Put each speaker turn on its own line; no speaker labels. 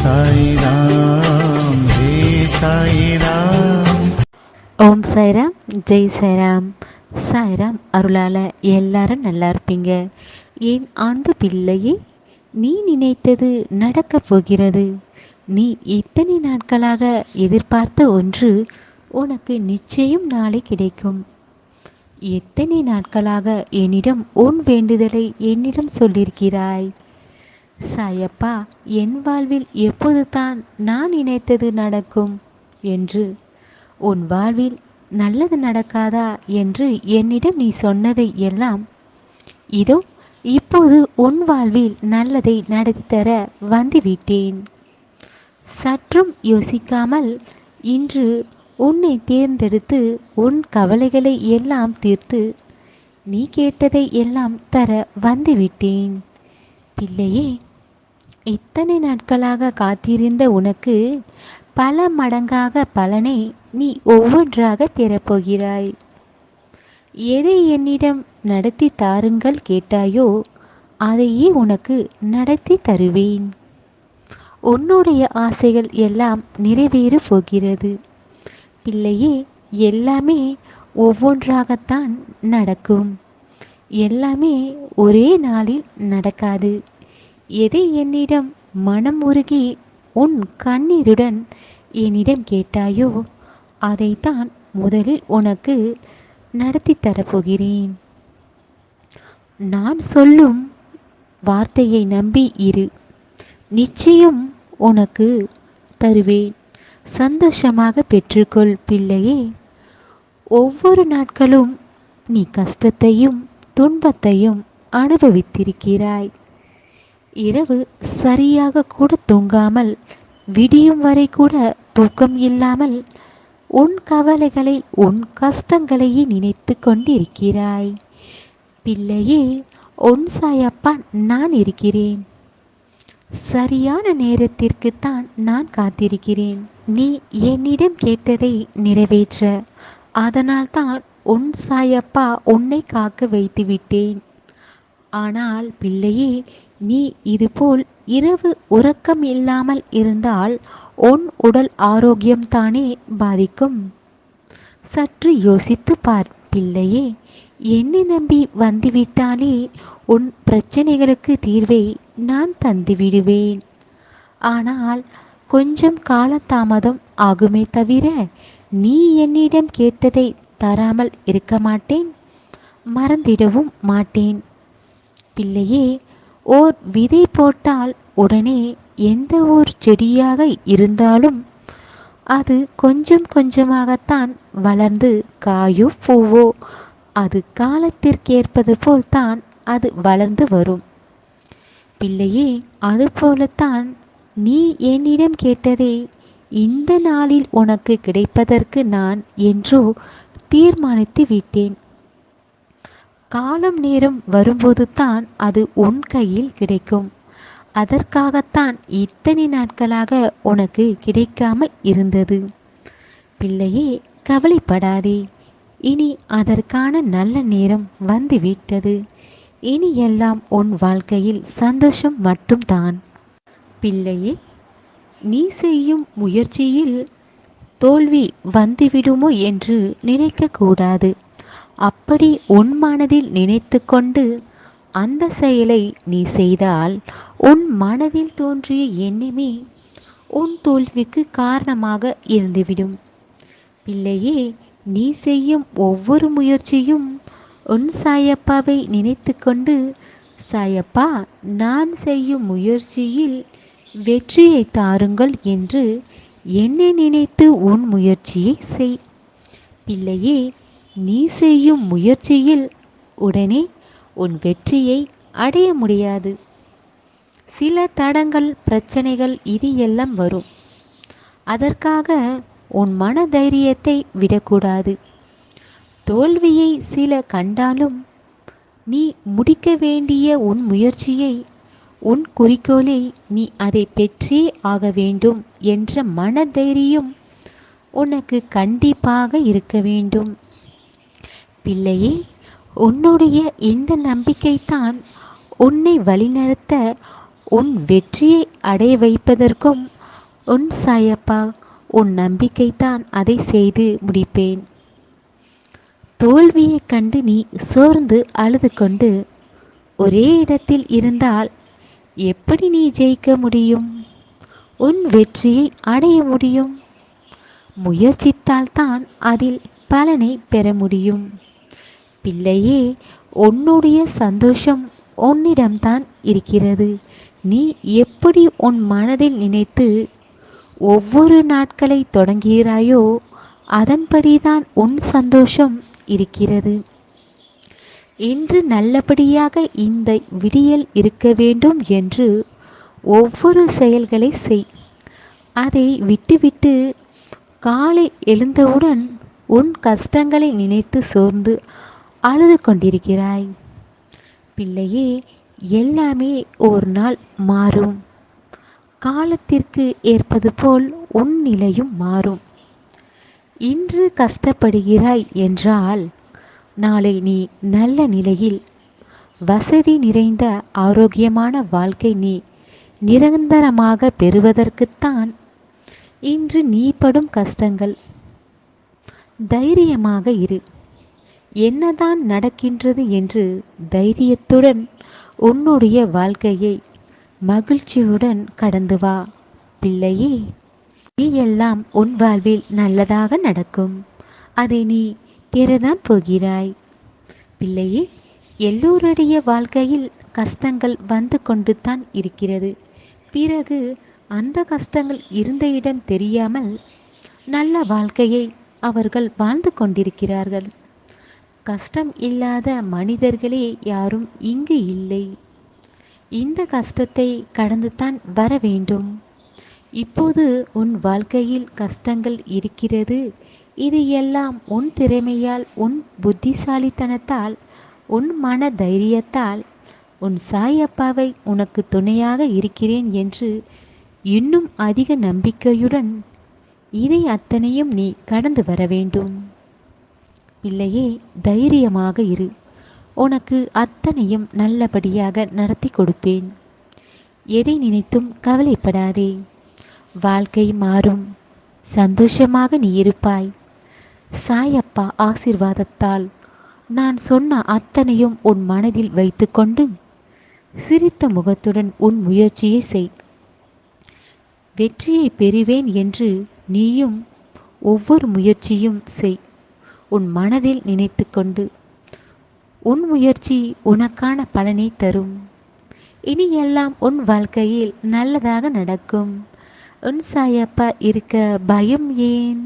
சாய்ராம் ஹே சாய்ராம்.
ஓம் சாய்ராம், ஜெய் சாய்ராம். சாய்ராம் அருளால் எல்லாரும் நல்லா இருப்பீங்க. என் அன்பு பிள்ளையே, நீ நினைத்தது நடக்கப் போகிறது. நீ இத்தனை நாட்களாக எதிர்பார்த்த ஒன்று உனக்கு நிச்சயம் நாளை கிடைக்கும். எத்தனை நாட்களாக என்னிடம் உன் வேண்டுதலை என்னிடம் சொல்லியிருக்கிறாய். சாயப்பா, என் வாழ்வில் எப்போது தான் நான் நினைத்தது நடக்கும் என்று, உன் வாழ்வில் நல்லது நடக்காதா என்று என்னிடம் நீ சொன்னதை எல்லாம் இதோ இப்போது உன் வாழ்வில் நல்லதை நடத்தித்தர வந்துவிட்டேன். சற்றும் யோசிக்காமல் இன்று உன்னை தேர்ந்தெடுத்து உன் கவலைகளை எல்லாம் தீர்த்து நீ கேட்டதை எல்லாம் தர வந்துவிட்டேன். பிள்ளையே, இத்தனை நாட்களாக காத்திருந்த உனக்கு பல மடங்காக பலனை நீ ஒவ்வொன்றாக பெறப்போகிறாய். எதை என்னிடம் நடத்தி தாருங்கள் கேட்டாயோ அதையே உனக்கு நடத்தி தருவேன். உன்னுடைய ஆசைகள் எல்லாம் நிறைவேற போகிறது. பிள்ளையே, எல்லாமே ஒவ்வொன்றாகத்தான் நடக்கும். எல்லாமே ஒரே நாளில் நடக்காது. எதை என்னிடம் மனம் உருகி உன் கண்ணீருடன் என்னிடம் கேட்டாயோ அதைத்தான் முதலில் உனக்கு நடத்தி தரப்போகிறேன். நான் சொல்லும் வார்த்தையை நம்பி இரு. நிச்சயம் உனக்கு தருவேன். சந்தோஷமாக பெற்றுக்கொள் பிள்ளையே. ஒவ்வொரு நாட்களும் நீ கஷ்டத்தையும் துன்பத்தையும் அனுபவித்திருக்கிறாய். இரவு சரியாக கூட தூங்காமல் விடியும் வரை கூட தூக்கம் இல்லாமல் உன் கவலைகளை உன் கஷ்டங்களையே நினைத்து கொண்டிருக்கிறாய். பிள்ளையே, உன் சாயப்பா நான் இருக்கிறேன். சரியான நேரத்திற்குத்தான் நான் காத்திருக்கிறேன். நீ என்னிடம் கேட்டதை நிறைவேற்ற. அதனால்தான் உன் சாயப்பா உன்னை காக்க வைத்து விட்டேன். ஆனால் பிள்ளையே, நீ இதுபோல் இரவு உறக்கம் இல்லாமல் இருந்தால் உன் உடல் ஆரோக்கியம்தானே பாதிக்கும். சற்று யோசித்து பார் பிள்ளையே. என்னை நம்பி வந்துவிட்டாலே உன் பிரச்சனைகளுக்கு தீர்வை நான் தந்துவிடுவேன். ஆனால் கொஞ்சம் காலதாமதம் ஆகுமே தவிர நீ என்னிடம் கேட்டதை தராமல் இருக்க மாட்டேன், மறந்திடவும் மாட்டேன். பிள்ளையே, ஓர் விதை போட்டால் உடனே எந்த ஓர் செடியாக இருந்தாலும் அது கொஞ்சம் கொஞ்சமாகத்தான் வளர்ந்து காயோ பூவோ அது காலத்திற்கேற்பது போல்தான் அது வளர்ந்து வரும். பிள்ளையே, அதுபோலத்தான் நீ என்னிடம் கேட்டதே இந்த நாளில் உனக்கு கிடைப்பதற்கு நான் என்றோ தீர்மானித்து விட்டேன். காலம் நேரம் வரும்போது தான் அது உன் கையில் கிடைக்கும். அதற்காகத்தான் இத்தனை நாட்களாக உனக்கு கிடைக்காமல் இருந்தது. பிள்ளையே, கவலைப்படாதே. இனி அதற்கான நல்ல நேரம் வந்துவிட்டது. இனி எல்லாம் உன் வாழ்க்கையில் சந்தோஷம் மட்டும்தான். பிள்ளையே, நீ செய்யும் முயற்சியில் தோல்வி வந்துவிடுமோ என்று நினைக்கக்கூடாது. அப்படி உன் மனதில் நினைத்து கொண்டு அந்த செயலை நீ செய்தால் உன் மனதில் தோன்றிய எண்ணமே உன் தோல்விக்கு காரணமாக இருந்துவிடும். பிள்ளையே, நீ செய்யும் ஒவ்வொரு முயற்சியும் உன் சாயப்பாவை நினைத்து கொண்டு, சாயப்பா, நான் செய்யும் முயற்சியில் வெற்றியை தாருங்கள் என்று என்னை நினைத்து உன் முயற்சியை செய். பிள்ளையே, நீ செய்யும் முயற்சியில் உடனே உன் வெற்றியை அடைய முடியாது. சில தடங்கள், பிரச்சனைகள் இது எல்லாம் வரும். அதற்காக உன் மன தைரியத்தை விடக்கூடாது. தோல்வியை சில கண்டாலும் நீ முடிக்க வேண்டிய உன் முயற்சியை, உன் குறிக்கோளை நீ அதை பெற்றே ஆக வேண்டும் என்ற மன தைரியம் உனக்கு கண்டிப்பாக இருக்க வேண்டும். பிள்ளையே, உன்னுடைய இந்த நம்பிக்கைத்தான் உன்னை வழிநடத்த உன் வெற்றியை அடைய வைப்பதற்கும் உன் சாயப்பா உன் நம்பிக்கைத்தான் அதை செய்து முடிப்பேன். தோல்வியைக் கண்டு நீ சோர்ந்து அழுது கொண்டு ஒரே இடத்தில் இருந்தால் எப்படி நீ ஜெயிக்க முடியும்? உன் வெற்றியை அடைய முடியும். முயற்சித்தால்தான் அதில் பலனை பெற முடியும். பிள்ளையே, உன்னுடைய சந்தோஷம் உன்னிடம்தான் இருக்கிறது. நீ எப்படி உன் மனதில் நினைத்து ஒவ்வொரு நாட்களை தொடங்குகிறாயோ அதன்படிதான் உன் சந்தோஷம் இருக்கிறது. இன்று நல்லபடியாக இந்த விடியல் இருக்க வேண்டும் என்று ஒவ்வொரு செயல்களை செய். அதை விட்டுவிட்டு காலை எழுந்தவுடன் உன் கஷ்டங்களை நினைத்து சோர்ந்து அழுது கொண்டிருக்கிறாய். பிள்ளையே, எல்லாமே ஒரு நாள் மாறும். காலத்திற்கு ஏற்பது போல் உன் நிலையும் மாறும். இன்று கஷ்டப்படுகிறாய் என்றால் நாளை நீ நல்ல நிலையில் வசதி நிறைந்த ஆரோக்கியமான வாழ்க்கை நீ நிரந்தரமாக பெறுவதற்குத்தான் இன்று நீ படும் கஷ்டங்கள். தைரியமாக இரு. என்னதான் நடக்கின்றது என்று தைரியத்துடன் உன்னுடைய வாழ்க்கையை மகிழ்ச்சியுடன் கடந்து வா. பிள்ளையே, நீ எல்லாம் உன் வாழ்வில் நல்லதாக நடக்கும். அதை நீ பெறதான் போகிறாய். பிள்ளையே, எல்லோருடைய வாழ்க்கையில் கஷ்டங்கள் வந்து கொண்டு தான் இருக்கிறது. பிறகு அந்த கஷ்டங்கள் இருந்த இடம் தெரியாமல் நல்ல வாழ்க்கையை அவர்கள் வாழ்ந்து கொண்டிருக்கிறார்கள். கஷ்டம் இல்லாத மனிதர்களே யாரும் இங்கு இல்லை. இந்த கஷ்டத்தை கடந்துதான் வர வேண்டும். இப்போது உன் வாழ்க்கையில் கஷ்டங்கள் இருக்கிறது. இது எல்லாம் உன் திறமையால், உன் புத்திசாலித்தனத்தால், உன் மன தைரியத்தால், உன் சாயப்பாவை உனக்கு துணையாக இருக்கிறேன் என்று இன்னும் அதிக நம்பிக்கையுடன் இதை அத்தனையும் நீ கடந்து வர வேண்டும். பிள்ளையே, தைரியமாக இரு. உனக்கு அத்தனையும் நல்லபடியாக நடத்தி கொடுப்பேன். எதை நினைத்தும் கவலைப்படாதே. வாழ்க்கை மாறும். சந்தோஷமாக நீ இருப்பாய். சாயப்பா ஆசீர்வாதத்தால் நான் சொன்ன அத்தனையும் உன் மனதில் வைத்துக்கொண்டு சிரித்த முகத்துடன் உன் முயற்சியை செய். வெற்றியை பெறுவேன் என்று நீயும் ஒவ்வொரு முயற்சியும் செய். உன் மனதில் நினைத்து கொண்டு உன் முயற்சி உனக்கான பலனை தரும். இனி எல்லாம் உன் வாழ்க்கையில் நல்லதாக நடக்கும். உன் சாயப்பா இருக்க பயம் ஏன்?